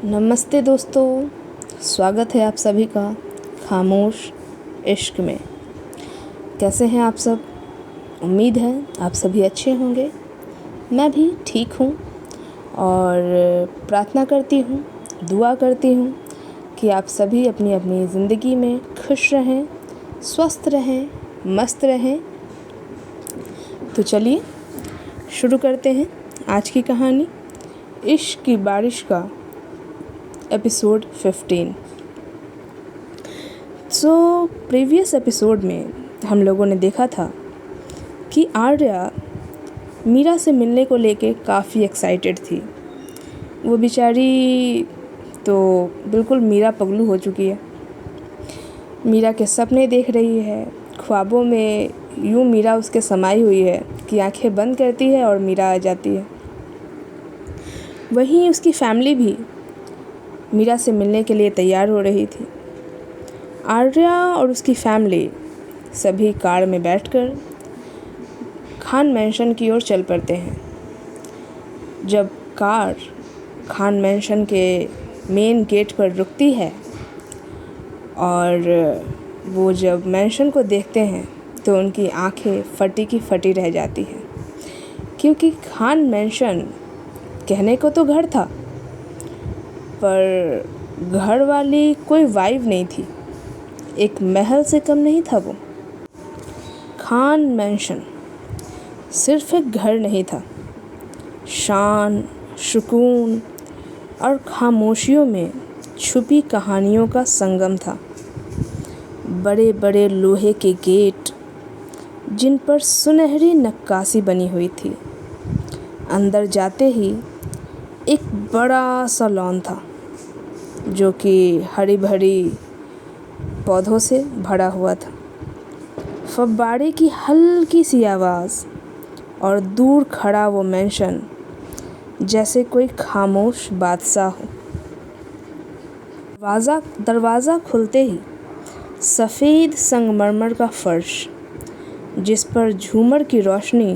नमस्ते दोस्तों, स्वागत है आप सभी का खामोश इश्क में। कैसे हैं आप सब? उम्मीद है आप सभी अच्छे होंगे। मैं भी ठीक हूँ और प्रार्थना करती हूँ, दुआ करती हूँ कि आप सभी अपनी अपनी ज़िंदगी में खुश रहें, स्वस्थ रहें, मस्त रहें। तो चलिए शुरू करते हैं आज की कहानी, इश्क की बारिश का एपिसोड 15। प्रीवियस एपिसोड में हम लोगों ने देखा था कि आर्या मीरा से मिलने को लेके काफ़ी एक्साइटेड थी। वो बेचारी तो बिल्कुल मीरा पगलू हो चुकी है। मीरा के सपने देख रही है, ख्वाबों में यूँ मीरा उसके समाई हुई है कि आंखें बंद करती है और मीरा आ जाती है। वहीं उसकी फैमिली भी मीरा से मिलने के लिए तैयार हो रही थी। आर्या और उसकी फैमिली सभी कार में बैठकर खान मैंशन की ओर चल पड़ते हैं। जब कार खान मैंशन के मेन गेट पर रुकती है और वो जब मैंशन को देखते हैं तो उनकी आंखें फटी की फटी रह जाती हैं, क्योंकि खान मैंशन कहने को तो घर था पर घर वाली कोई वाइब नहीं थी। एक महल से कम नहीं था वो। खान मैंशन सिर्फ एक घर नहीं था, शान, सुकून और खामोशियों में छुपी कहानियों का संगम था। बड़े बड़े लोहे के गेट जिन पर सुनहरी नक्काशी बनी हुई थी। अंदर जाते ही एक बड़ा सा लॉन था जो कि हरी भरी पौधों से भरा हुआ था। फव्वारे की हल्की सी आवाज़ और दूर खड़ा वो मैंशन जैसे कोई खामोश बादशाह हो। दरवाज़ा खुलते ही सफ़ेद संगमरमर का फर्श, जिस पर झूमर की रोशनी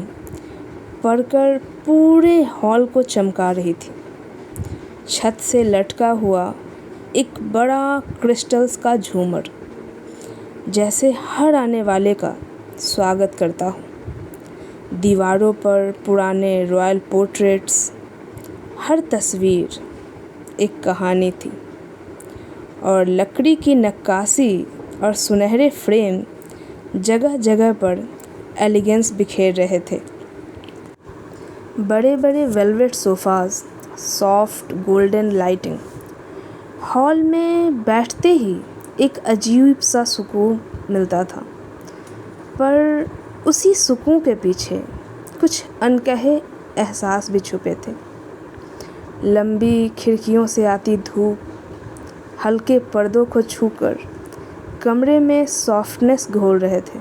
पड़कर पूरे हॉल को चमका रही थी। छत से लटका हुआ एक बड़ा क्रिस्टल्स का झूमर जैसे हर आने वाले का स्वागत करता हो। दीवारों पर पुराने रॉयल पोर्ट्रेट्स, हर तस्वीर एक कहानी थी और लकड़ी की नक्काशी और सुनहरे फ्रेम जगह जगह पर एलिगेंस बिखेर रहे थे। बड़े बड़े velvet sofas, soft golden lighting, hall में बैठते ही एक अजीब सा सुकून मिलता था। पर उसी सुकून के पीछे कुछ अनकहे एहसास भी छुपे थे। लंबी खिड़कियों से आती धूप हल्के पर्दों को छूकर कमरे में सॉफ्टनेस घोल रहे थे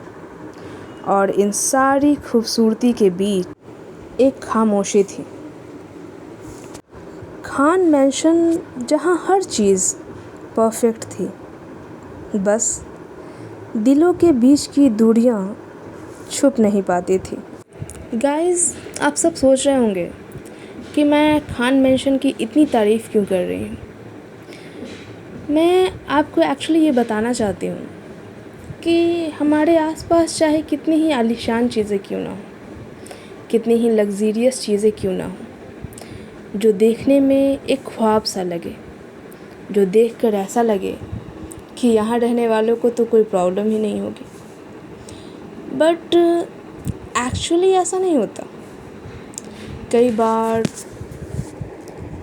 और इन सारी खूबसूरती के बीच एक खामोशी थी। खान मैंशन जहाँ हर चीज़ परफेक्ट थी, बस दिलों के बीच की दूरियाँ छुप नहीं पाती थी। गाइस, आप सब सोच रहे होंगे कि मैं खान मैंशन की इतनी तारीफ़ क्यों कर रही हूँ। मैं आपको एक्चुअली ये बताना चाहती हूँ कि हमारे आसपास चाहे कितनी ही आलीशान चीज़ें क्यों ना हो, कितनी ही लग्ज़रियस चीज़ें क्यों ना हो, जो देखने में एक ख्वाब सा लगे, जो देखकर ऐसा लगे कि यहाँ रहने वालों को तो कोई प्रॉब्लम ही नहीं होगी, बट एक्चुअली ऐसा नहीं होता। कई बार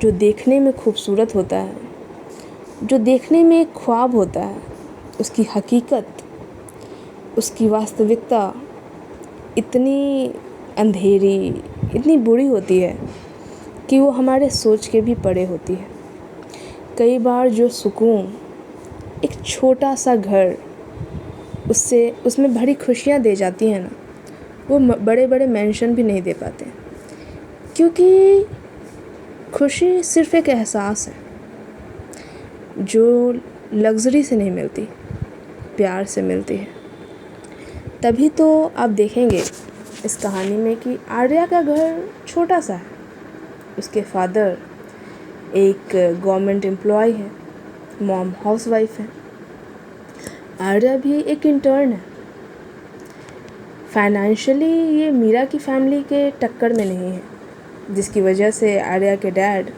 जो देखने में खूबसूरत होता है, जो देखने में एक ख्वाब होता है, उसकी हकीकत, उसकी वास्तविकता इतनी अंधेरी, इतनी बुरी होती है कि वो हमारे सोच के भी परे होती है। कई बार जो सुकून एक छोटा सा घर उसमें भरी खुशियाँ दे जाती हैं ना, वो बड़े बड़े मैंशन भी नहीं दे पाते, क्योंकि खुशी सिर्फ़ एक एहसास है जो लग्ज़री से नहीं मिलती, प्यार से मिलती है। तभी तो आप देखेंगे इस कहानी में कि आर्या का घर छोटा सा है। उसके फादर एक गवर्नमेंट एम्प्लॉय है, मॉम हाउसवाइफ है। आर्या भी एक इंटर्न है। फाइनेंशियली ये मीरा की फैमिली के टक्कर में नहीं है, जिसकी वजह से आर्या के डैड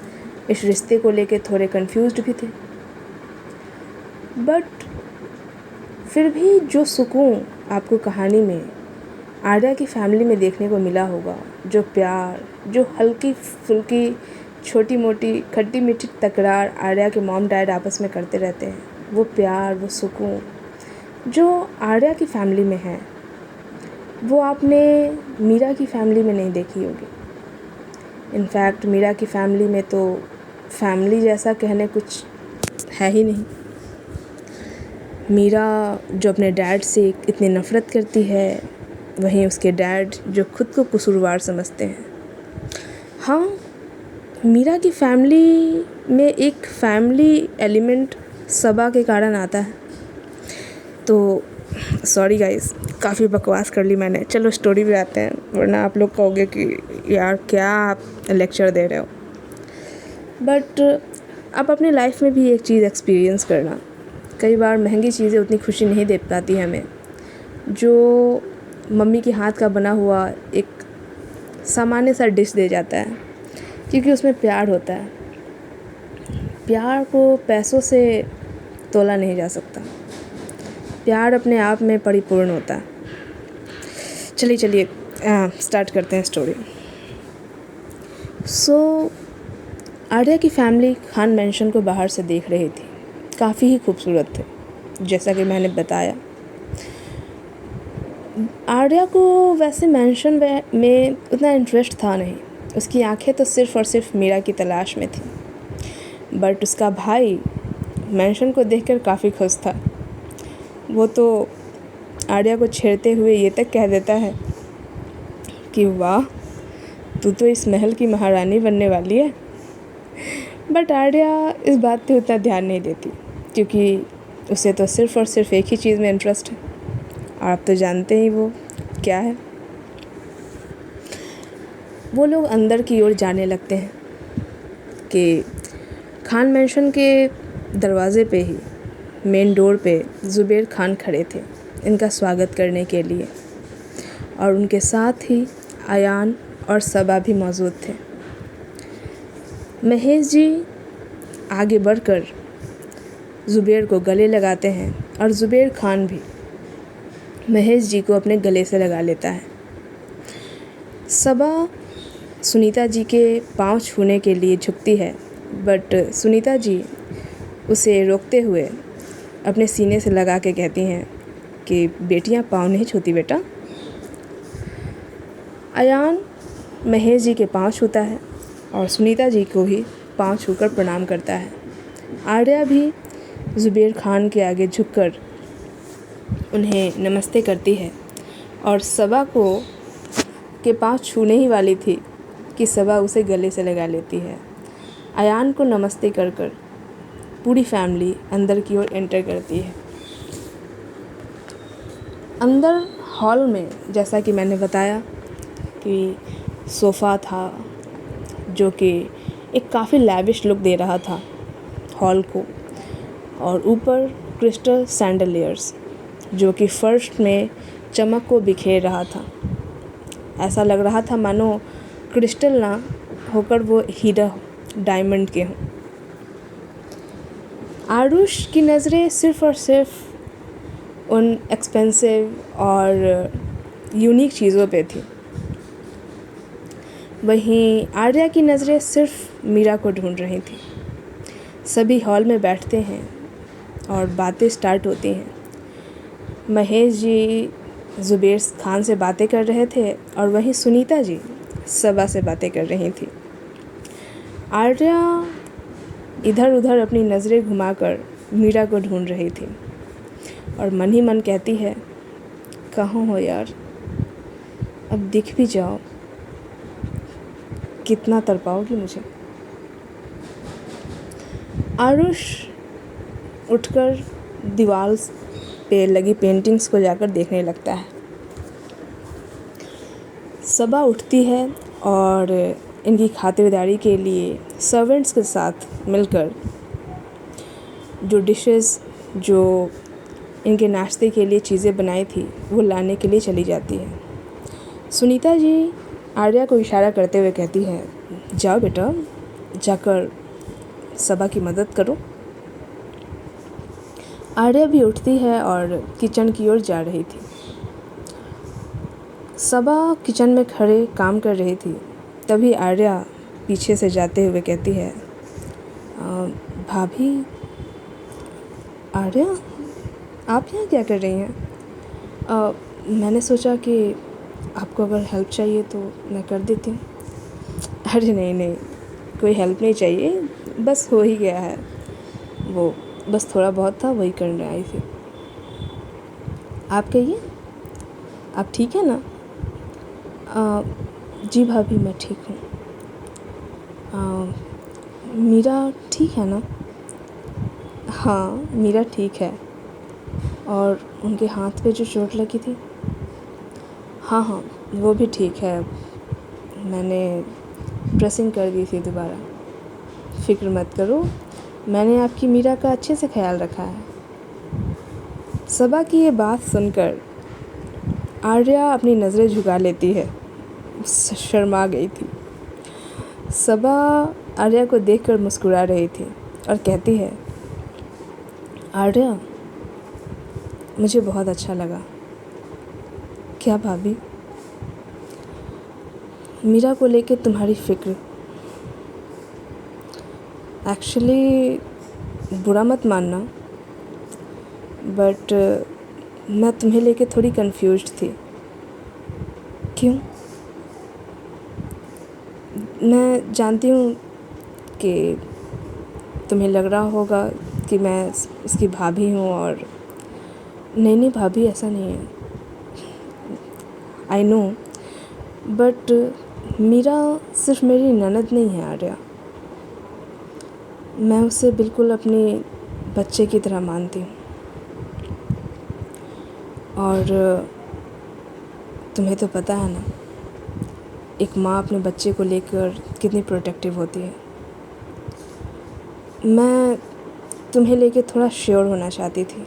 इस रिश्ते को लेके थोड़े कंफ्यूज्ड भी थे। बट फिर भी जो सुकून आपको कहानी में आर्या की फैमिली में देखने को मिला होगा, जो प्यार, जो हल्की फुल्की छोटी मोटी खट्टी मीठी तकरार आर्या के मॉम डैड आपस में करते रहते हैं, वो प्यार, वो सुकून जो आर्या की फैमिली में है, वो आपने मीरा की फैमिली में नहीं देखी होगी। इनफैक्ट मीरा की फैमिली में तो फैमिली जैसा कहने कुछ है ही नहीं। मीरा जो अपने डैड से इतनी नफ़रत करती है, वहीं उसके डैड जो खुद को कसूरवार समझते हैं। हाँ, मीरा की फैमिली में एक फैमिली एलिमेंट सबा के कारण आता है। तो सॉरी गाइस, काफ़ी बकवास कर ली मैंने। चलो स्टोरी पे आते हैं, वरना आप लोग कहोगे कि यार क्या आप लेक्चर दे रहे हो। बट आप अपनी लाइफ में भी एक चीज़ एक्सपीरियंस करना, कई बार महंगी चीज़ें उतनी खुशी नहीं दे पाती हमें, जो मम्मी के हाथ का बना हुआ एक सामान्य सा डिश दे जाता है, क्योंकि उसमें प्यार होता है। प्यार को पैसों से तोला नहीं जा सकता। प्यार अपने आप में परिपूर्ण होता है। चलिए स्टार्ट करते हैं स्टोरी। आर्या की फैमिली खान मैंशन को बाहर से देख रही थी। काफ़ी ही खूबसूरत थे, जैसा कि मैंने बताया। आर्या को वैसे मैंशन में उतना इंटरेस्ट था नहीं। उसकी आंखें तो सिर्फ़ और सिर्फ मीरा की तलाश में थी। बट उसका भाई मैंशन को देखकर काफ़ी खुश था। वो तो आर्या को छेड़ते हुए ये तक कह देता है कि वाह, तू तो इस महल की महारानी बनने वाली है। बट आर्या इस बात पे उतना ध्यान नहीं देती, क्योंकि उसे तो सिर्फ़ और सिर्फ एक ही चीज़ में इंटरेस्ट है, और आप तो जानते ही वो क्या है। वो लोग अंदर की ओर जाने लगते हैं कि खान मैंशन के दरवाज़े पे ही, मेन डोर पे ज़ुबैर खान खड़े थे इनका स्वागत करने के लिए, और उनके साथ ही अयान और सबा भी मौजूद थे। महेश जी आगे बढ़कर ज़ुबैर को गले लगाते हैं, और ज़ुबैर खान भी महेश जी को अपने गले से लगा लेता है। सबा सुनीता जी के पाँव छूने के लिए झुकती है, बट सुनीता जी उसे रोकते हुए अपने सीने से लगा के कहती हैं कि बेटियां पाँव नहीं छूती बेटा। अयान महेश जी के पाँव छूता है और सुनीता जी को ही पाँव छूकर प्रणाम करता है। आर्या भी ज़ुबैर खान के आगे झुककर उन्हें नमस्ते करती है, और सबा को के पाँव छूने ही वाली थी कि सबा उसे गले से लगा लेती है। अयान को नमस्ते कर पूरी फैमिली अंदर की ओर एंटर करती है। अंदर हॉल में, जैसा कि मैंने बताया, कि सोफ़ा था जो कि एक काफ़ी लैविश लुक दे रहा था हॉल को, और ऊपर क्रिस्टल सैंडलियर्स जो कि फर्श में चमक को बिखेर रहा था। ऐसा लग रहा था मानो क्रिस्टल ना होकर वो हीरा डायमंड के हों। आरुष की नज़रें सिर्फ़ और सिर्फ उन एक्सपेंसिव और यूनिक चीज़ों पे थी। वहीं आर्या की नज़रें सिर्फ मीरा को ढूंढ रही थी। सभी हॉल में बैठते हैं और बातें स्टार्ट होती हैं। महेश जी ज़ुबैर खान से बातें कर रहे थे, और वहीं सुनीता जी सबा से बातें कर रही थी। आर्या इधर उधर अपनी नज़रें घुमाकर मीरा को ढूंढ रही थी, और मन ही मन कहती है, कहाँ हो यार, अब दिख भी जाओ, कितना तड़पाओगी मुझे। आरुष उठकर दीवार पे लगी पेंटिंग्स को जाकर देखने लगता है। सबा उठती है और इनकी खातिरदारी के लिए सर्वेंट्स के साथ मिलकर जो डिशेस जो इनके नाश्ते के लिए चीज़ें बनाई थी वो लाने के लिए चली जाती है। सुनीता जी आर्या को इशारा करते हुए कहती है, जाओ बेटा, जाकर सबा की मदद करो। आर्या भी उठती है और किचन की ओर जा रही थी। सबा किचन में खड़े काम कर रही थी। तभी आर्या पीछे से जाते हुए कहती है, भाभी, आर्या आप यहाँ क्या कर रही हैं? मैंने सोचा कि आपको अगर हेल्प चाहिए तो मैं कर देती हूँ। अरे नहीं, कोई हेल्प नहीं चाहिए, बस हो ही गया है, वो बस थोड़ा बहुत था वही करने आई थी। आप कहिए, आप ठीक है ना? जी भाभी, मैं ठीक हूँ। मीरा ठीक है ना? हाँ, मीरा ठीक है। और उनके हाथ पे जो चोट लगी थी, हाँ, वो भी ठीक है। मैंने ड्रेसिंग कर दी थी दोबारा। फ़िक्र मत करो, मैंने आपकी मीरा का अच्छे से ख्याल रखा है। सबा की ये बात सुनकर आर्या अपनी नज़रें झुका लेती है। शर्मा गई थी। सबा आर्या को देखकर मुस्कुरा रही थी और कहती है, आर्या, मुझे बहुत अच्छा लगा। क्या भाभी? मीरा को लेकर तुम्हारी फ़िक्र। एक्चुअली बुरा मत मानना, बट मैं तुम्हें लेके थोड़ी कंफ्यूज्ड थी। क्यों? मैं जानती हूँ कि तुम्हें लग रहा होगा कि मैं इसकी भाभी हूँ, और नहीं भाभी, ऐसा नहीं है। आई नो, बट मीरा सिर्फ मेरी ननद नहीं है आर्या। मैं उसे बिल्कुल अपने बच्चे की तरह मानती हूँ। और तुम्हें तो पता है ना, एक माँ अपने बच्चे को लेकर कितनी प्रोटेक्टिव होती है। मैं तुम्हें लेके थोड़ा श्योर होना चाहती थी,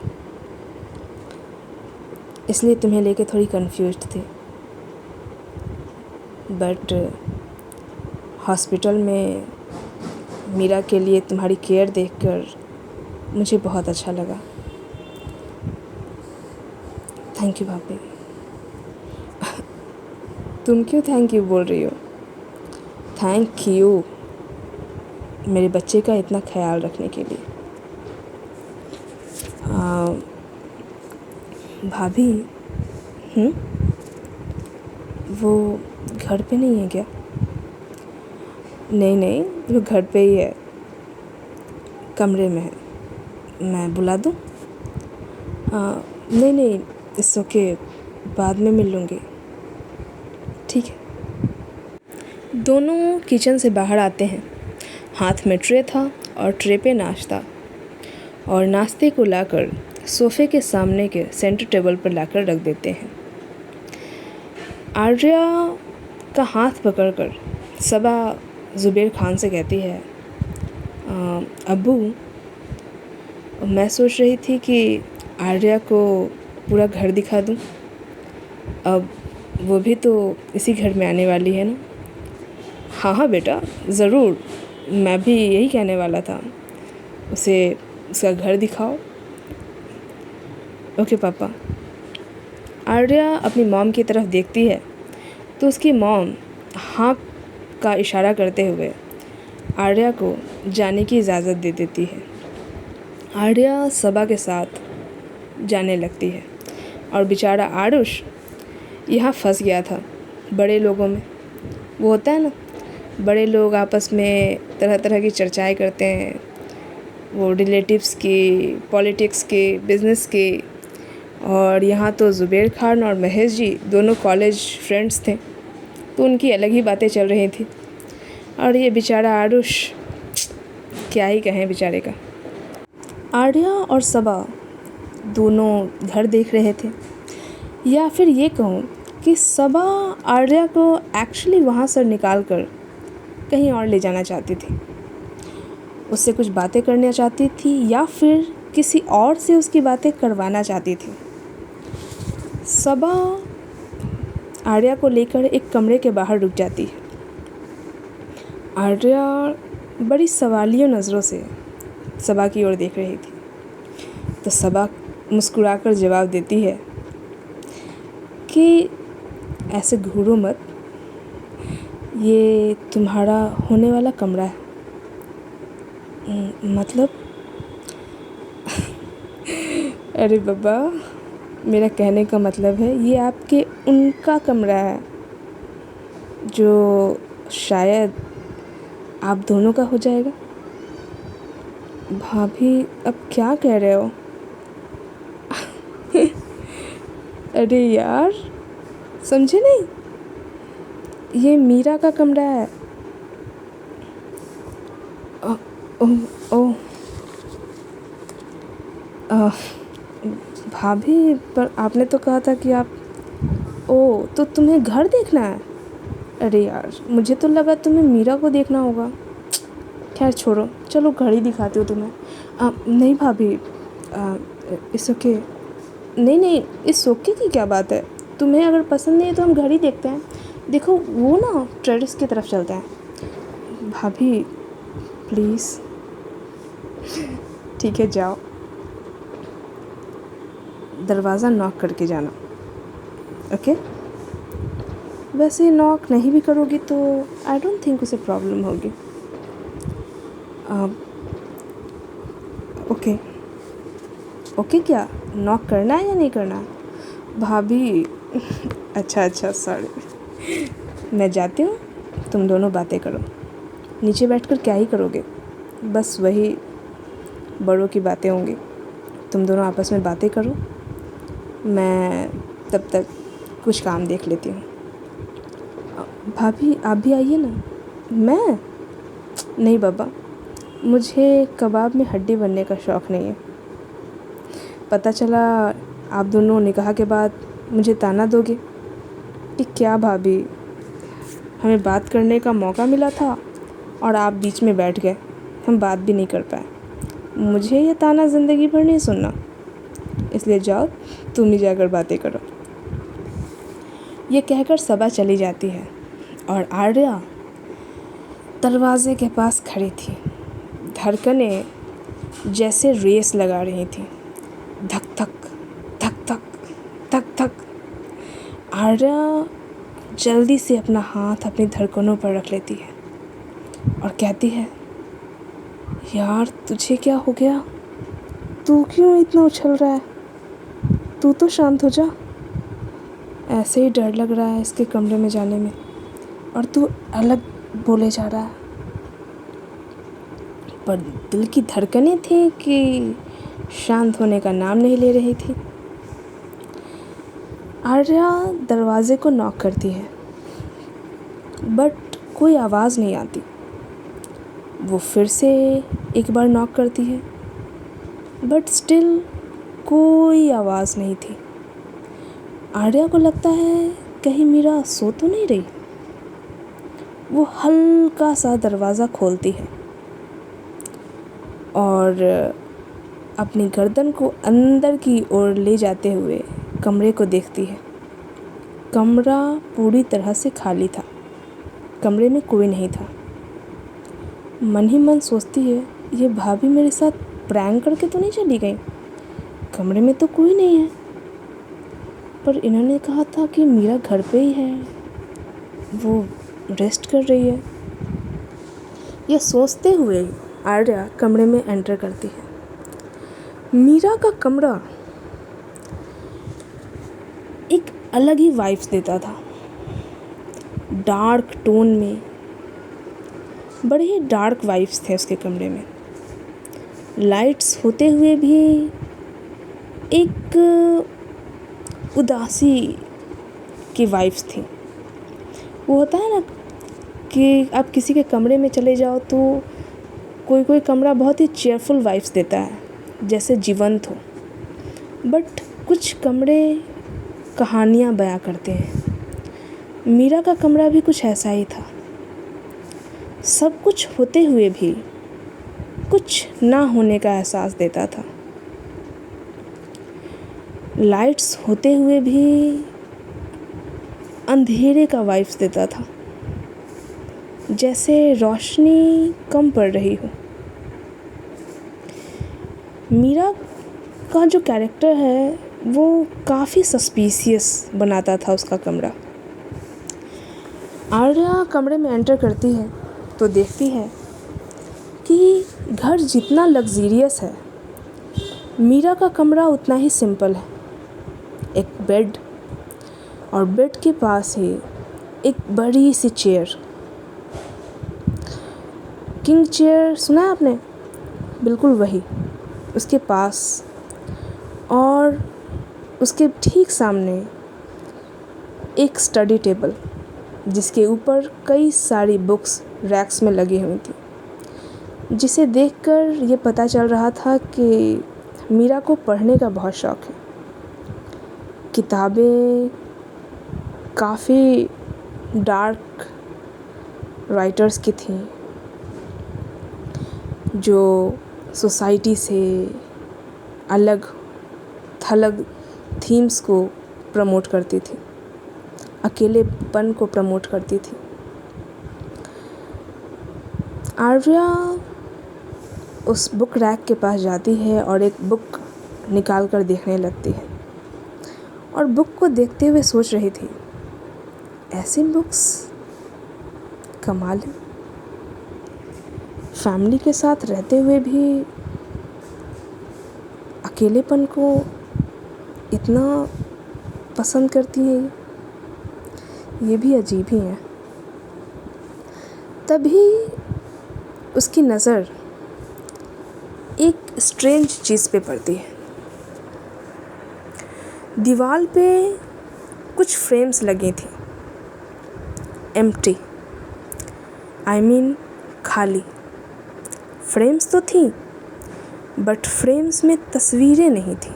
इसलिए तुम्हें लेके थोड़ी कंफ्यूज्ड थी। बट हॉस्पिटल में मीरा के लिए तुम्हारी केयर देखकर मुझे बहुत अच्छा लगा। थैंक यू भाभी। तुम क्यों थैंक यू बोल रही हो? थैंक यू मेरे बच्चे का इतना ख्याल रखने के लिए। भाभी, वो घर पे नहीं है क्या? नहीं, वो घर पे ही है, कमरे में है। मैं बुला दूँ? नहीं, इट्स ओके, बाद में मिल लूँगी। ठीक है। दोनों किचन से बाहर आते हैं। हाथ में ट्रे था और ट्रे पे नाश्ता, और नाश्ते को लाकर सोफ़े के सामने के सेंटर टेबल पर लाकर रख देते हैं। आर्या का हाथ पकड़कर सबा ज़ुबैर खान से कहती है, अब्बू, मैं सोच रही थी कि आर्या को पूरा घर दिखा दूँ। अब वो भी तो इसी घर में आने वाली है ना? हाँ बेटा, ज़रूर, मैं भी यही कहने वाला था, उसे उसका घर दिखाओ। ओके पापा। आर्या अपनी मॉम की तरफ देखती है तो उसकी मॉम हाँ का इशारा करते हुए आर्या को जाने की इजाज़त दे देती है। आर्या सबा के साथ जाने लगती है, और बेचारा आरुष यहाँ फंस गया था बड़े लोगों में। वो होता है ना, बड़े लोग आपस में तरह तरह की चर्चाएं करते हैं, वो रिलेटिव्स की, पॉलिटिक्स की, बिज़नेस की। और यहाँ तो ज़ुबैर खान और महेश जी दोनों कॉलेज फ्रेंड्स थे, तो उनकी अलग ही बातें चल रही थी। और ये बेचारा आरुष, क्या ही कहें बेचारे का। आर्या और सबा दोनों घर देख रहे थे, या फिर ये कहूँ कि सबा आर्या को एक्चुअली वहाँ से निकाल कर कहीं और ले जाना चाहती थी। उससे कुछ बातें करना चाहती थी या फिर किसी और से उसकी बातें करवाना चाहती थी। सबा आर्या को लेकर एक कमरे के बाहर रुक जाती है। आर्या बड़ी सवालिया नज़रों से सबा की ओर देख रही थी, तो सबा मुस्कुराकर जवाब देती है कि ऐसे घूरो मत, ये तुम्हारा होने वाला कमरा है। मतलब अरे बाबा, मेरा कहने का मतलब है ये आपके उनका कमरा है जो शायद आप दोनों का हो जाएगा। भाभी अब क्या कह रहे हो? अरे यार, समझे नहीं, ये मीरा का कमरा है। ओह, भाभी, पर आपने तो कहा था कि आप तो तुम्हें घर देखना है। अरे यार, मुझे तो लगा तुम्हें मीरा को देखना होगा। खैर छोड़ो, चलो घड़ी दिखाती हूँ तुम्हें। नहीं भाभी, इस ओके। नहीं, इस ओके की क्या बात है? तुम्हें अगर पसंद नहीं है तो हम घड़ी देखते हैं। देखो वो ना टेरेस की तरफ चलते हैं। भाभी प्लीज़। ठीक है, जाओ, दरवाज़ा नॉक करके जाना। ओके? वैसे नॉक नहीं भी करोगी तो आई डोंट थिंक उसे प्रॉब्लम होगी। ओके क्या नॉक करना है या नहीं करना? भाभी अच्छा सॉरी, मैं जाती हूँ, तुम दोनों बातें करो। नीचे बैठकर क्या ही करोगे, बस वही बड़ों की बातें होंगी। तुम दोनों आपस में बातें करो, मैं तब तक कुछ काम देख लेती हूँ। भाभी आप भी आइए ना। मैं नहीं बाबा, मुझे कबाब में हड्डी बनने का शौक़ नहीं है। पता चला आप दोनों निकाह के बाद मुझे ताना दोगे कि क्या भाभी, हमें बात करने का मौका मिला था और आप बीच में बैठ गए, हम बात भी नहीं कर पाए। मुझे ये ताना ज़िंदगी भर नहीं सुनना, इसलिए जाओ तुम ही जाकर बातें करो। ये कहकर सबा चली जाती है और आर्या दरवाजे के पास खड़ी थी। धड़कनें जैसे रेस लगा रही थी, धक धक धक धक धक धक। आर्या जल्दी से अपना हाथ अपनी धड़कनों पर रख लेती है और कहती है, यार तुझे क्या हो गया? तू क्यों इतना उछल रहा है? तू तो शांत हो जा। ऐसे ही डर लग रहा है इसके कमरे में जाने में और तू अलग बोले जा रहा है। पर दिल की धड़कनें थी कि शांत होने का नाम नहीं ले रही थी। आर्या दरवाजे को नॉक करती है, बट कोई आवाज़ नहीं आती। वो फिर से एक बार नॉक करती है, बट स्टिल कोई आवाज़ नहीं थी। आर्या को लगता है कहीं मीरा सो तो नहीं रही। वो हल्का सा दरवाज़ा खोलती है और अपनी गर्दन को अंदर की ओर ले जाते हुए कमरे को देखती है। कमरा पूरी तरह से खाली था, कमरे में कोई नहीं था। मन ही मन सोचती है, ये भाभी मेरे साथ प्रैंक करके तो नहीं चली गई? कमरे में तो कोई नहीं है, पर इन्होंने कहा था कि मीरा घर पे ही है, वो रेस्ट कर रही है। यह सोचते हुए आर्या कमरे में एंटर करती है। मीरा का कमरा एक अलग ही वाइब्स देता था। डार्क टोन में बड़े ही डार्क वाइब्स थे उसके कमरे में। लाइट्स होते हुए भी एक उदासी की वाइब्स थी। वो होता है ना कि आप किसी के कमरे में चले जाओ तो कोई कमरा बहुत ही चेयरफुल वाइब्स देता है, जैसे जीवंत हो, बट कुछ कमरे कहानियाँ बयां करते हैं। मीरा का कमरा भी कुछ ऐसा ही था। सब कुछ होते हुए भी कुछ ना होने का एहसास देता था। लाइट्स होते हुए भी अंधेरे का वाइब्स देता था, जैसे रोशनी कम पड़ रही हो। मीरा का जो कैरेक्टर है वो काफ़ी सस्पिशियस बनाता था उसका कमरा। आर्या कमरे में एंटर करती है तो देखती है कि घर जितना लग्जीरियस है, मीरा का कमरा उतना ही सिंपल है। एक बेड और बेड के पास ही एक बड़ी सी चेयर, किंग चेयर सुना है आपने? बिल्कुल वही, उसके पास और उसके ठीक सामने एक स्टडी टेबल जिसके ऊपर कई सारी बुक्स रैक्स में लगी हुई थी, जिसे देखकर ये पता चल रहा था कि मीरा को पढ़ने का बहुत शौक़ है। किताबें काफ़ी डार्क राइटर्स की थीं, जो सोसाइटी से अलग थलग थीम्स को प्रमोट करती थी, अकेलेपन को प्रमोट करती थी। आर्या उस बुक रैक के पास जाती है और एक बुक निकाल कर देखने लगती है और बुक को देखते हुए सोच रही थी, ऐसी बुक्स कमाल है। फैमिली के साथ रहते हुए भी अकेलेपन को इतना पसंद करती है, ये भी अजीब ही है। तभी उसकी नज़र एक स्ट्रेंज चीज़ पे पड़ती है। दीवार पे कुछ फ्रेम्स लगी थी, एम्प्टी, आई मीन खाली। फ्रेम्स तो थी बट फ्रेम्स में तस्वीरें नहीं थी,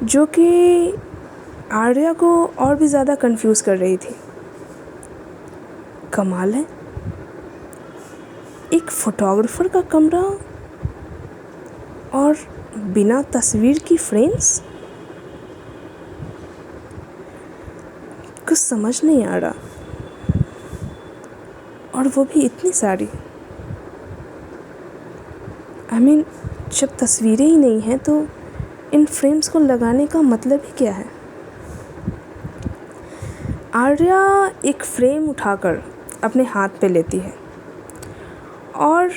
जो कि आर्या को और भी ज़्यादा कंफ्यूज कर रही थी। कमाल है, एक फोटोग्राफर का कमरा और बिना तस्वीर की फ्रेम्स। कुछ समझ नहीं आ रहा, और वो भी इतनी सारी। आई मीन जब तस्वीरें ही नहीं हैं तो इन फ्रेम्स को लगाने का मतलब ही क्या है? आर्या एक फ्रेम उठाकर अपने हाथ पे लेती है और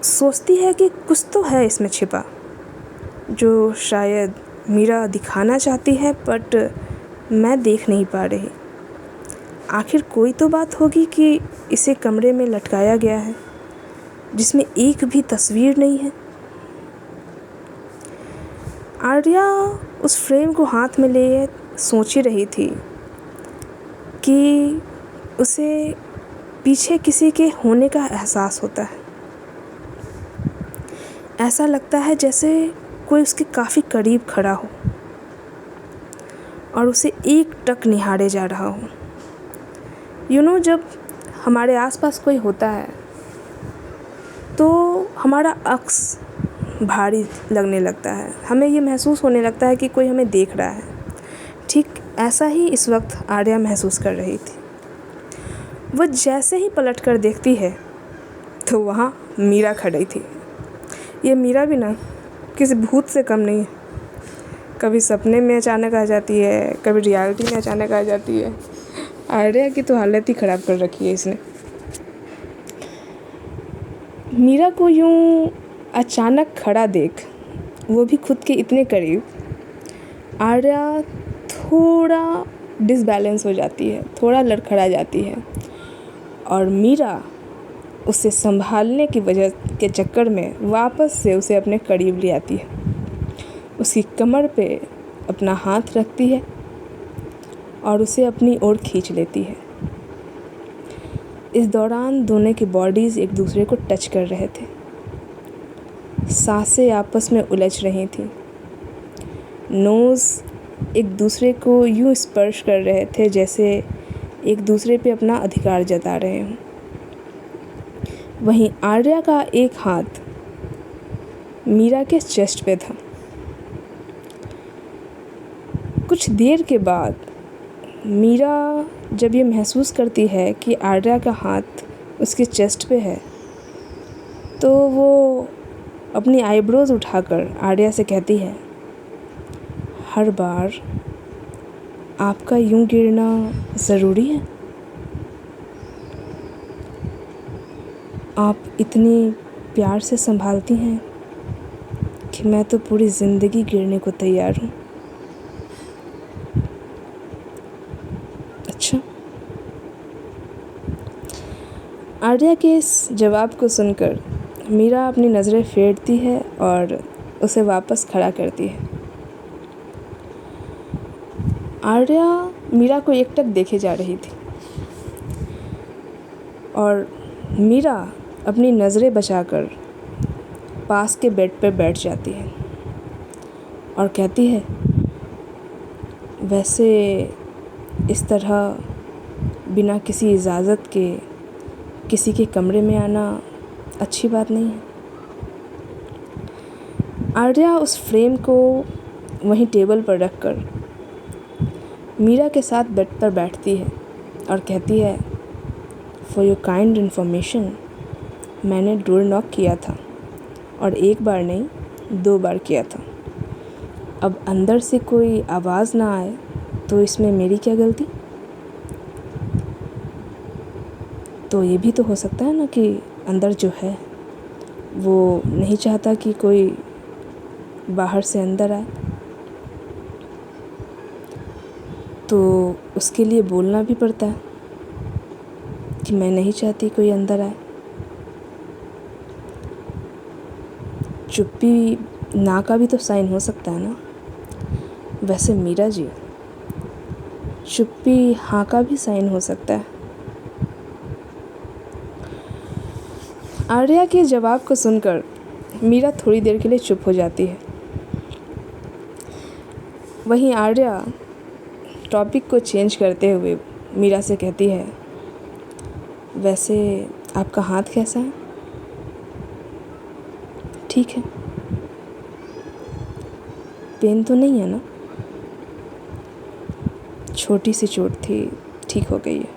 सोचती है कि कुछ तो है इसमें छिपा, जो शायद मीरा दिखाना चाहती है बट मैं देख नहीं पा रही। आखिर कोई तो बात होगी कि इसे कमरे में लटकाया गया है जिसमें एक भी तस्वीर नहीं है। आर्या उस फ्रेम को हाथ में लिए सोच ही रही थी कि उसे पीछे किसी के होने का एहसास होता है। ऐसा लगता है जैसे कोई उसके काफ़ी करीब खड़ा हो और उसे एक टक निहारे जा रहा हो। जब हमारे आसपास कोई होता है तो हमारा अक्स भारी लगने लगता है, हमें ये महसूस होने लगता है कि कोई हमें देख रहा है। ठीक ऐसा ही इस वक्त आर्या महसूस कर रही थी। वह जैसे ही पलट कर देखती है तो वहाँ मीरा खड़ी थी। ये मीरा भी ना किसी भूत से कम नहीं है, कभी सपने में अचानक आ जाती है, कभी रियलिटी में अचानक आ जाती है। आर्या की तो हालत ही ख़राब कर रखी है इसने। मीरा को यूँ अचानक खड़ा देख, वो भी खुद के इतने करीब, आर्या थोड़ा डिसबैलेंस हो जाती है, थोड़ा लड़खड़ा जाती है और मीरा उसे संभालने की वजह के चक्कर में वापस से उसे अपने करीब ले आती है। उसकी कमर पे अपना हाथ रखती है और उसे अपनी ओर खींच लेती है। इस दौरान दोनों की बॉडीज़ एक दूसरे को टच कर रहे थे, सांसें आपस में उलझ रही थी, नोज़ एक दूसरे को यूं स्पर्श कर रहे थे जैसे एक दूसरे पे अपना अधिकार जता रहे हों। वहीं आर्या का एक हाथ मीरा के चेस्ट पे था। कुछ देर के बाद मीरा जब ये महसूस करती है कि आर्या का हाथ उसके चेस्ट पे है, तो वो अपनी आईब्रोज उठाकर आर्या से कहती है, हर बार आपका यूं गिरना ज़रूरी है? आप इतनी प्यार से संभालती हैं कि मैं तो पूरी ज़िंदगी गिरने को तैयार हूँ। अच्छा। आर्या के इस जवाब को सुनकर मीरा अपनी नज़रें फेरती है और उसे वापस खड़ा करती है। आर्या मीरा को एकटक देखे जा रही थी और मीरा अपनी नज़रें बचाकर पास के बेड पर बैठ जाती है और कहती है, वैसे इस तरह बिना किसी इजाज़त के किसी के कमरे में आना अच्छी बात नहीं है। आर्या उस फ्रेम को वहीं टेबल पर रखकर मीरा के साथ बेड पर बैठती है और कहती है, फॉर योर काइंड इन्फॉर्मेशन, मैंने डोर नॉक किया था और एक बार नहीं 2 बार किया था। अब अंदर से कोई आवाज़ ना आए तो इसमें मेरी क्या गलती? तो ये भी तो हो सकता है ना कि अंदर जो है वो नहीं चाहता कि कोई बाहर से अंदर आए, तो उसके लिए बोलना भी पड़ता है कि मैं नहीं चाहती कोई अंदर आए। चुप्पी ना का भी तो साइन हो सकता है ना। वैसे मीरा जी, चुप्पी हाँ का भी साइन हो सकता है। आर्या के जवाब को सुनकर मीरा थोड़ी देर के लिए चुप हो जाती है। वहीं आर्या टॉपिक को चेंज करते हुए मीरा से कहती है, वैसे आपका हाथ कैसा है? ठीक है, पेन तो नहीं है ना? छोटी सी चोट थी, ठीक हो गई है।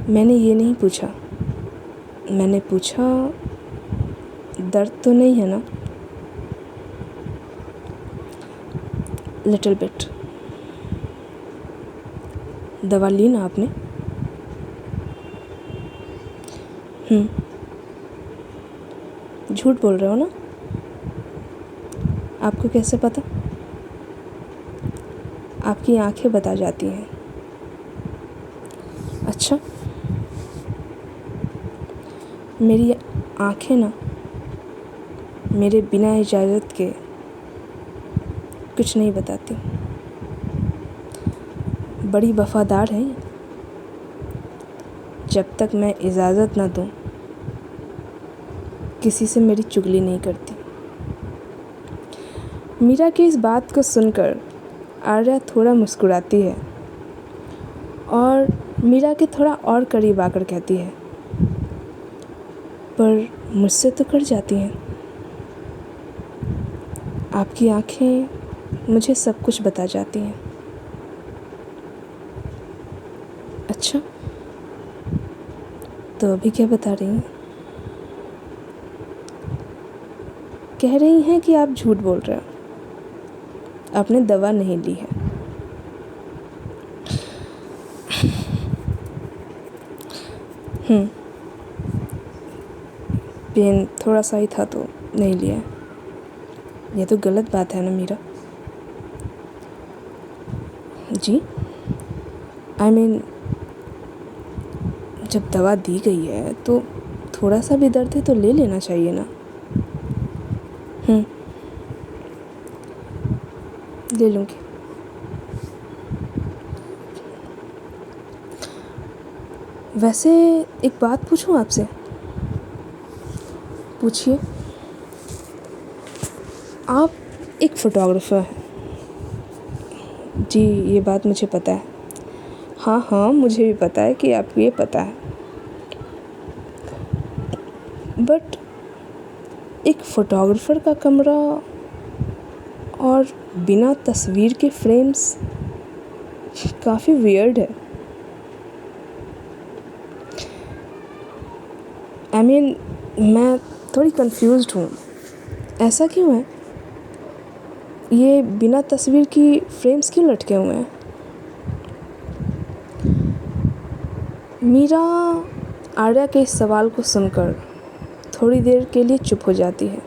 मैंने ये नहीं पूछा, मैंने पूछा दर्द तो नहीं है ना? Little bit. दवा ली ना आपने? झूठ बोल रहे हो ना? आपको कैसे पता? आपकी आंखें बता जाती हैं। अच्छा, मेरी आंखें ना मेरे बिना इजाज़त के कुछ नहीं बताती। बड़ी वफ़ादार हैं। जब तक मैं इजाज़त ना दूँ किसी से मेरी चुगली नहीं करती। मीरा की इस बात को सुनकर आर्या थोड़ा मुस्कुराती है और मीरा के थोड़ा और करीब आकर कहती है, पर मुझसे तो कर जाती हैं। आपकी आँखें मुझे सब कुछ बता जाती हैं। अच्छा, तो अभी क्या बता रही हैं? कह रही हैं कि आप झूठ बोल रहे हो, आपने दवा नहीं ली है। पेन थोड़ा सा ही था तो नहीं लिया। ये तो गलत बात है ना मीरा जी। आई मीन, जब दवा दी गई है तो थोड़ा सा भी दर्द है तो ले लेना चाहिए ना। ले लूँगी। वैसे एक बात पूछूं आपसे? पूछिए। आप एक फ़ोटोग्राफ़र हैं जी, ये बात मुझे पता है। हाँ हाँ, मुझे भी पता है कि आपको ये पता है, बट एक फ़ोटोग्राफ़र का कमरा और बिना तस्वीर के फ्रेम्स काफ़ी वियर्ड है। मैं थोड़ी कंफ्यूज्ड हूँ, ऐसा क्यों है? ये बिना तस्वीर की फ्रेम्स क्यों लटके हुए हैं? मीरा आर्या के इस सवाल को सुनकर थोड़ी देर के लिए चुप हो जाती है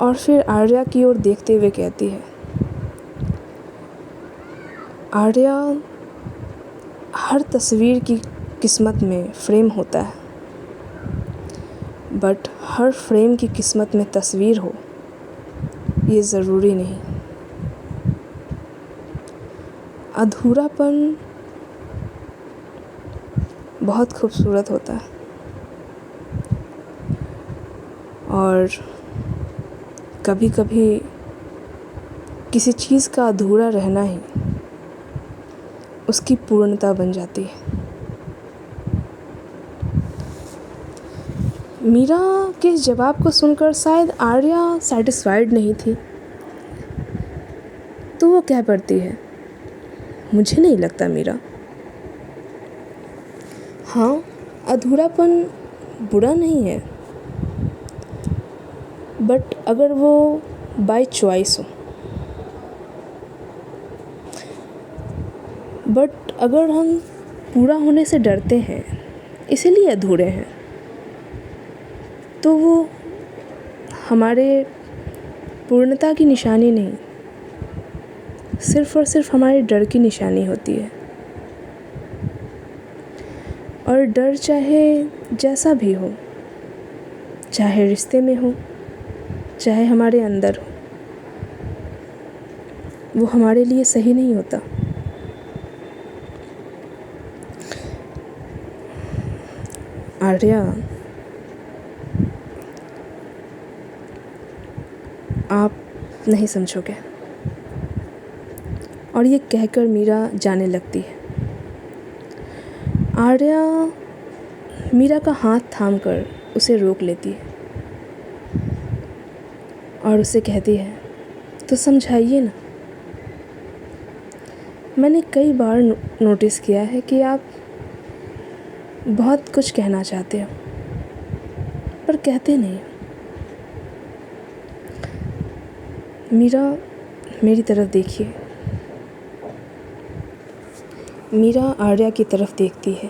और फिर आर्या की ओर देखते हुए कहती है, आर्या, हर तस्वीर की किस्मत में फ्रेम होता है, बट हर फ्रेम की किस्मत में तस्वीर हो ये ज़रूरी नहीं। अधूरापन बहुत खूबसूरत होता है और कभी कभी किसी चीज़ का अधूरा रहना ही उसकी पूर्णता बन जाती है। मीरा के इस जवाब को सुनकर शायद आर्या सेटिस्फाइड नहीं थी, तो वो कह पड़ती है, मुझे नहीं लगता मीरा। हाँ, अधूरापन बुरा नहीं है, बट अगर वो बाय चॉइस हो, बट अगर हम पूरा होने से डरते हैं इसीलिए अधूरे हैं, तो वो हमारे पूर्णता की निशानी नहीं, सिर्फ़ और सिर्फ हमारे डर की निशानी होती है। और डर चाहे जैसा भी हो, चाहे रिश्ते में हो, चाहे हमारे अंदर हो, वो हमारे लिए सही नहीं होता। आर्या, आप नहीं समझोगे। और ये कहकर मीरा जाने लगती है। आर्या मीरा का हाथ थामकर उसे रोक लेती है और उसे कहती है, तो समझाइए ना। मैंने कई बार नोटिस किया है कि आप बहुत कुछ कहना चाहते हो पर कहते नहीं। मीरा, मेरी तरफ देखिए। मीरा आर्या की तरफ देखती है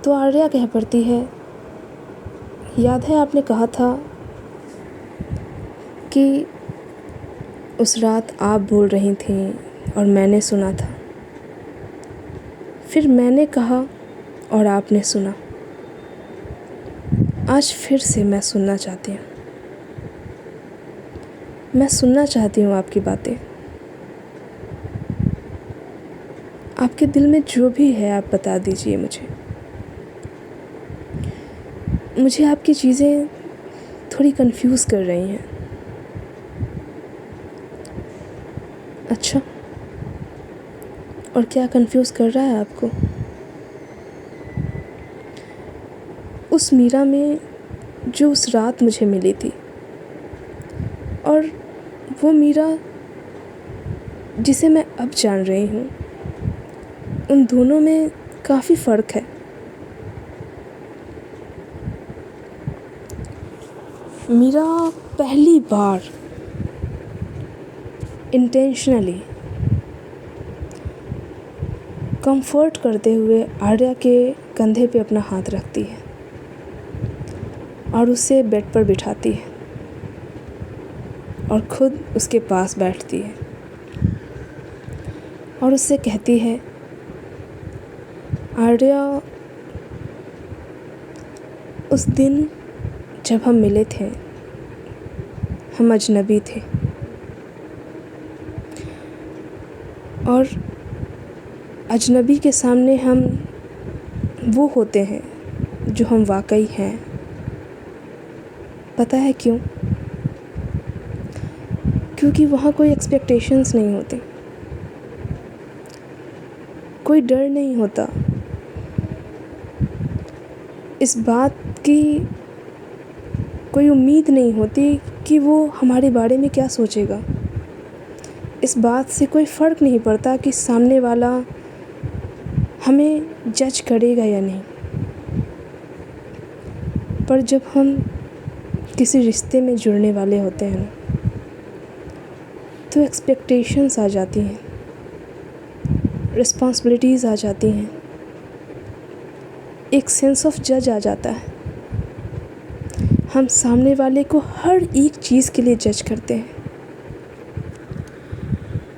तो आर्या कह पड़ती है, याद है आपने कहा था कि उस रात आप बोल रही थीं और मैंने सुना था, फिर मैंने कहा और आपने सुना, आज फिर से मैं सुनना चाहती हूँ। मैं सुनना चाहती हूँ आपकी बातें। आपके दिल में जो भी है आप बता दीजिए मुझे आपकी चीज़ें थोड़ी कंफ्यूज कर रही हैं। अच्छा, और क्या कंफ्यूज कर रहा है आपको? उस मीरा में जो उस रात मुझे मिली थी और वो मीरा जिसे मैं अब जान रही हूँ, उन दोनों में काफ़ी फ़र्क है। मीरा पहली बार इंटेंशनली कंफर्ट करते हुए आर्या के कंधे पे अपना हाथ रखती है और उसे बेड पर बिठाती है और खुद उसके पास बैठती है और उससे कहती है, आर्या, उस दिन जब हम मिले थे हम अजनबी थे और अजनबी के सामने हम वो होते हैं जो हम वाकई हैं। पता है क्यों? क्योंकि वहाँ कोई एक्सपेक्टेशंस नहीं होती। कोई डर नहीं होता, इस बात की कोई उम्मीद नहीं होती कि वो हमारे बारे में क्या सोचेगा। इस बात से कोई फ़र्क नहीं पड़ता कि सामने वाला हमें जज करेगा या नहीं। पर जब हम किसी रिश्ते में जुड़ने वाले होते हैं ना, तो एक्सपेक्टेशंस आ जाती हैं, रिस्पॉन्सिबिलिटीज़ आ जाती हैं, एक सेंस ऑफ जज आ जाता है। हम सामने वाले को हर एक चीज़ के लिए जज करते हैं,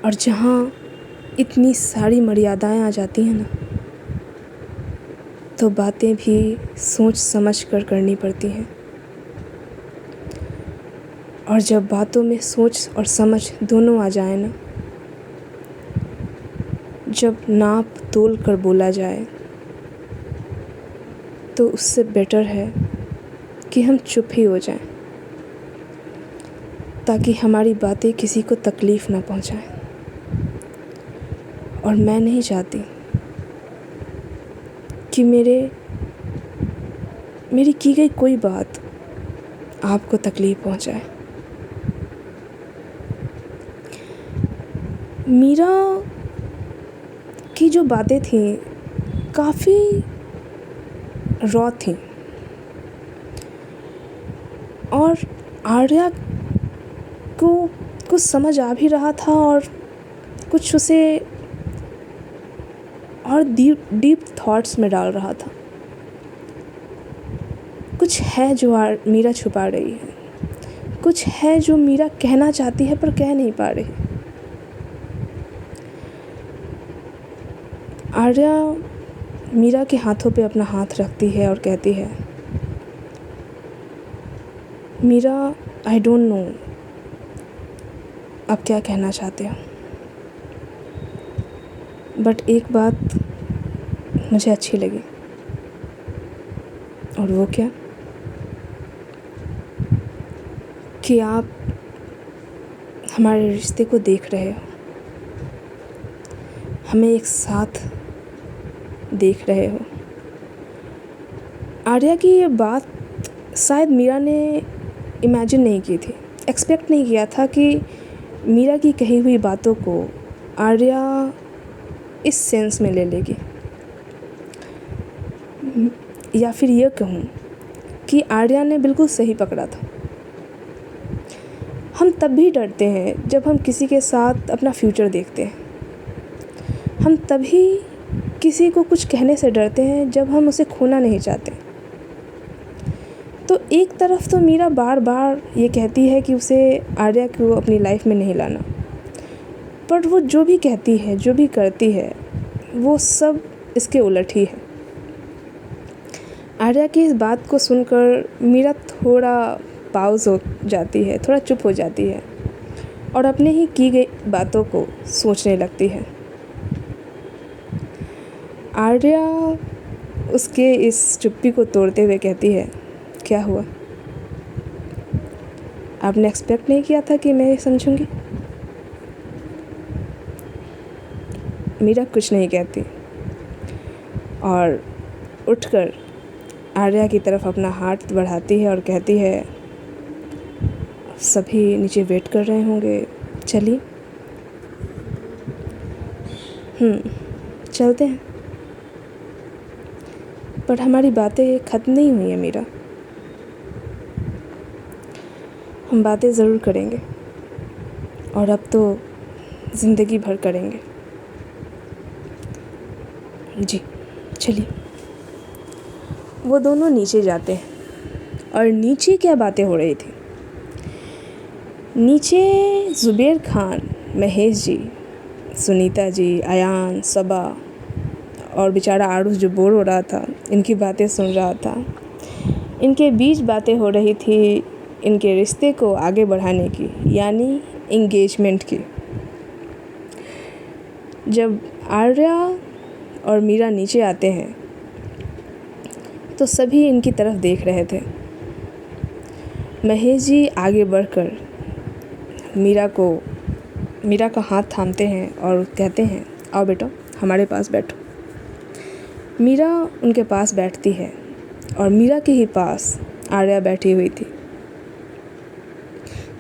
और जहाँ इतनी सारी मर्यादाएं आ जाती हैं ना, तो बातें भी सोच समझ कर करनी पड़ती हैं। और जब बातों में सोच और समझ दोनों आ जाए ना, जब नाप तोल कर बोला जाए, तो उससे बेटर है कि हम चुप ही हो जाएं, ताकि हमारी बातें किसी को तकलीफ़ ना पहुंचाएं। और मैं नहीं चाहती कि मेरी की गई कोई बात आपको तकलीफ़ पहुंचाए। मीरा की जो बातें थीं काफ़ी रॉ थीं, और आर्या को कुछ समझ आ भी रहा था, और कुछ उसे और डीप थॉट्स में डाल रहा था। कुछ है जो मीरा छुपा रही है, कुछ है जो मीरा कहना चाहती है पर कह नहीं पा रही। आर्या मीरा के हाथों पे अपना हाथ रखती है और कहती है, मीरा, आई डोंट नो आप क्या कहना चाहते हो, बट एक बात मुझे अच्छी लगी। और वो क्या? कि आप हमारे रिश्ते को देख रहे हो, हमें एक साथ देख रहे हो। आर्या की ये बात शायद मीरा ने इमेजिन नहीं की थी, एक्सपेक्ट नहीं किया था कि मीरा की कही हुई बातों को आर्या इस सेंस में ले लेगी, या फिर यह कहूँ कि आर्या ने बिल्कुल सही पकड़ा था। हम तब भी डरते हैं जब हम किसी के साथ अपना फ्यूचर देखते हैं। हम तभी किसी को कुछ कहने से डरते हैं जब हम उसे खोना नहीं चाहते। तो एक तरफ तो मीरा बार बार ये कहती है कि उसे आर्या को अपनी लाइफ में नहीं लाना, पर वो जो भी कहती है, जो भी करती है, वो सब इसके उलट ही है। आर्या की इस बात को सुनकर मीरा थोड़ा पाउज़ हो जाती है, थोड़ा चुप हो जाती है, और अपने ही की गई बातों को सोचने लगती है। आर्या उसके इस चुप्पी को तोड़ते हुए कहती है, क्या हुआ? आपने एक्सपेक्ट नहीं किया था कि मैं ये समझूंगी? मीरा कुछ नहीं कहती और उठकर आर्या की तरफ अपना हाथ बढ़ाती है और कहती है, सभी नीचे वेट कर रहे होंगे, चलिए। चलते हैं। पर हमारी बातें ख़त्म नहीं हुई हैं मीरा, हम बातें ज़रूर करेंगे, और अब तो ज़िंदगी भर करेंगे। जी चलिए। वो दोनों नीचे जाते हैं, और नीचे क्या बातें हो रही थी। नीचे ज़ुबैर खान, महेश जी, सुनीता जी, अयान, सबा और बेचारा आरुष जो बोर हो रहा था, इनकी बातें सुन रहा था। इनके बीच बातें हो रही थी इनके रिश्ते को आगे बढ़ाने की, यानी एंगेजमेंट की। जब आर्या और मीरा नीचे आते हैं तो सभी इनकी तरफ देख रहे थे। महेश जी आगे बढ़कर मीरा का हाथ थामते हैं और कहते हैं, आओ बेटा, हमारे पास बैठो। मीरा उनके पास बैठती है और मीरा के ही पास आर्या बैठी हुई थी।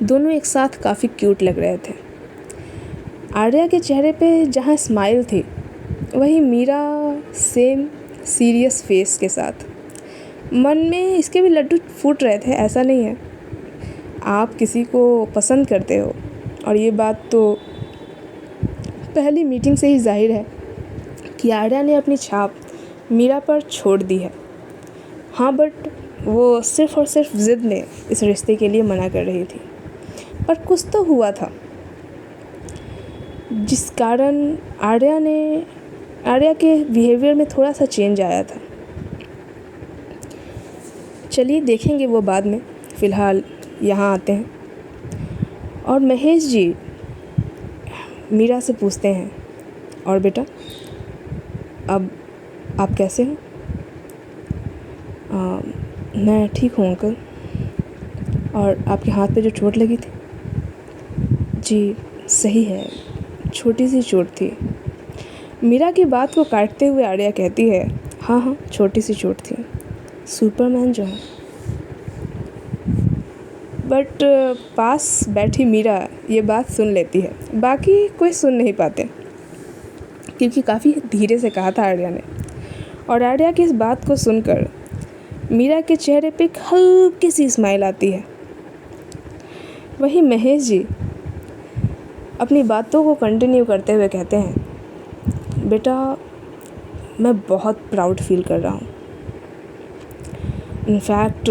दोनों एक साथ काफ़ी क्यूट लग रहे थे। आर्या के चेहरे पे जहाँ स्माइल थी, वही मीरा सेम सीरियस फेस के साथ। मन में इसके भी लड्डू फूट रहे थे, ऐसा नहीं है। आप किसी को पसंद करते हो और ये बात तो पहली मीटिंग से ही जाहिर है कि आर्या ने अपनी छाप मीरा पर छोड़ दी है। हाँ, बट वो सिर्फ़ और सिर्फ ज़िद में इस रिश्ते के लिए मना कर रही थी। पर कुछ तो हुआ था जिस कारण आर्या के बिहेवियर में थोड़ा सा चेंज आया था। चलिए देखेंगे वो बाद में, फ़िलहाल यहाँ आते हैं और महेश जी मीरा से पूछते हैं, और बेटा अब आप कैसे हो? मैं ठीक हूँ अंकल। और आपके हाथ पे जो चोट लगी थी? जी सही है, छोटी सी चोट थी। मीरा की बात को काटते हुए आर्या कहती है, हाँ छोटी सी चोट थी, सुपरमैन जो है। बट पास बैठी मीरा ये बात सुन लेती है, बाकी कोई सुन नहीं पाते क्योंकि काफ़ी धीरे से कहा था आर्या ने। और आर्या की इस बात को सुनकर मीरा के चेहरे पे एक हल्की सी स्माइल आती है। वहीं महेश जी अपनी बातों को कंटिन्यू करते हुए कहते हैं, बेटा मैं बहुत प्राउड फील कर रहा हूँ। इनफैक्ट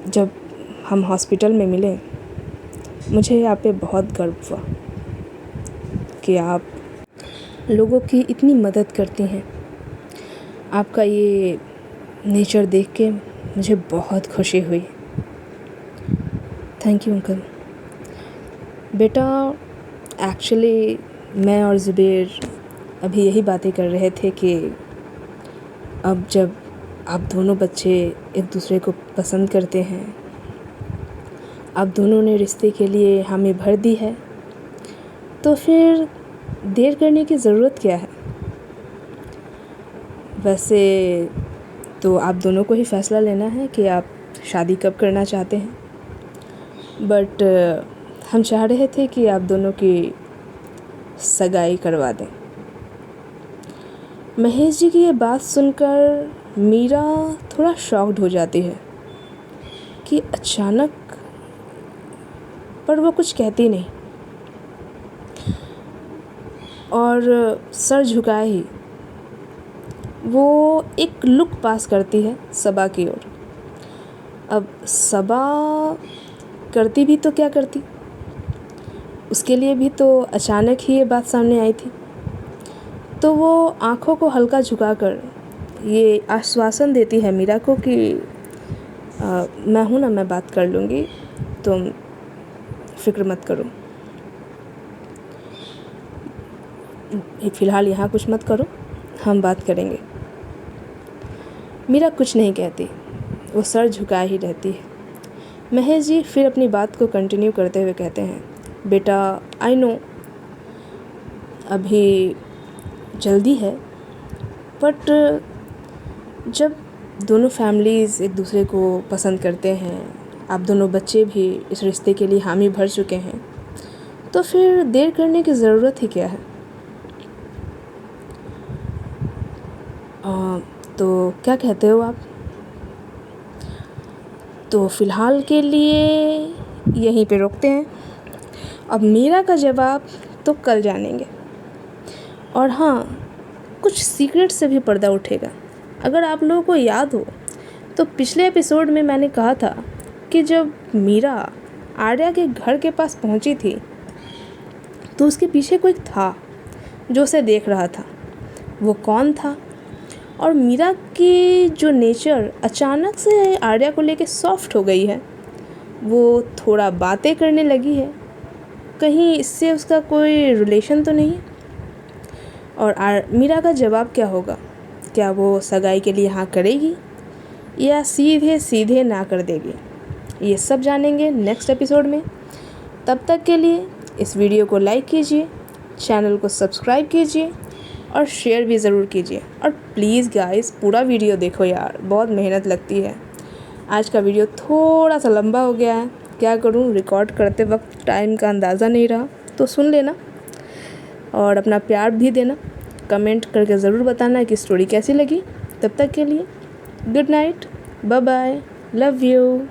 जब हम हॉस्पिटल में मिले, मुझे आप पे बहुत गर्व हुआ कि आप लोगों की इतनी मदद करती हैं। आपका ये नेचर देख के मुझे बहुत खुशी हुई। Thank you uncle. बेटा एक्चुअली मैं और ज़ुबैर अभी यही बातें कर रहे थे कि अब जब आप दोनों बच्चे एक दूसरे को पसंद करते हैं, आप दोनों ने रिश्ते के लिए हामी भर दी है, तो फिर देर करने की ज़रूरत क्या है? वैसे तो आप दोनों को ही फ़ैसला लेना है कि आप शादी कब करना चाहते हैं, बट हम चाह रहे थे कि आप दोनों की सगाई करवा दें। महेश जी की ये बात सुनकर मीरा थोड़ा शॉक्ड हो जाती है कि अचानक, पर वो कुछ कहती नहीं और सर झुकाए ही वो एक लुक पास करती है सबा की ओर। अब सबा करती भी तो क्या करती, उसके लिए भी तो अचानक ही ये बात सामने आई थी। तो वो आँखों को हल्का झुकाकर ये आश्वासन देती है मीरा को कि मैं हूँ ना, मैं बात कर लूँगी, तुम फिक्र मत करो, फ़िलहाल यहाँ कुछ मत करो, हम बात करेंगे। मीरा कुछ नहीं कहती, वो सर झुकाए ही रहती है। महेश जी फिर अपनी बात को कंटिन्यू करते हुए कहते हैं, बेटा आई नो अभी जल्दी है, बट जब दोनों फैमिलीज़ एक दूसरे को पसंद करते हैं, आप दोनों बच्चे भी इस रिश्ते के लिए हामी भर चुके हैं, तो फिर देर करने की ज़रूरत ही क्या है? तो क्या कहते हो आप? तो फ़िलहाल के लिए यहीं पे रोकते हैं। अब मीरा का जवाब तो कल जानेंगे। और हाँ, कुछ सीक्रेट से भी पर्दा उठेगा। अगर आप लोगों को याद हो तो पिछले एपिसोड में मैंने कहा था कि जब मीरा आर्या के घर के पास पहुंची थी तो उसके पीछे कोई था जो उसे देख रहा था। वो कौन था? और मीरा की जो नेचर अचानक से आर्या को लेके सॉफ्ट हो गई है, वो थोड़ा बातें करने लगी है, कहीं इससे उसका कोई रिलेशन तो नहीं? और मीरा का जवाब क्या होगा? क्या वो सगाई के लिए हाँ करेगी या सीधे सीधे ना कर देगी? ये सब जानेंगे नेक्स्ट एपिसोड में। तब तक के लिए इस वीडियो को लाइक कीजिए, चैनल को सब्सक्राइब कीजिए और शेयर भी ज़रूर कीजिए। और प्लीज़ गाइस पूरा वीडियो देखो यार, बहुत मेहनत लगती है। आज का वीडियो थोड़ा सा लंबा हो गया है, क्या करूँ, रिकॉर्ड करते वक्त टाइम का अंदाज़ा नहीं रहा, तो सुन लेना और अपना प्यार भी देना। कमेंट करके ज़रूर बताना कि स्टोरी कैसी लगी। तब तक के लिए good night, bye bye, love you.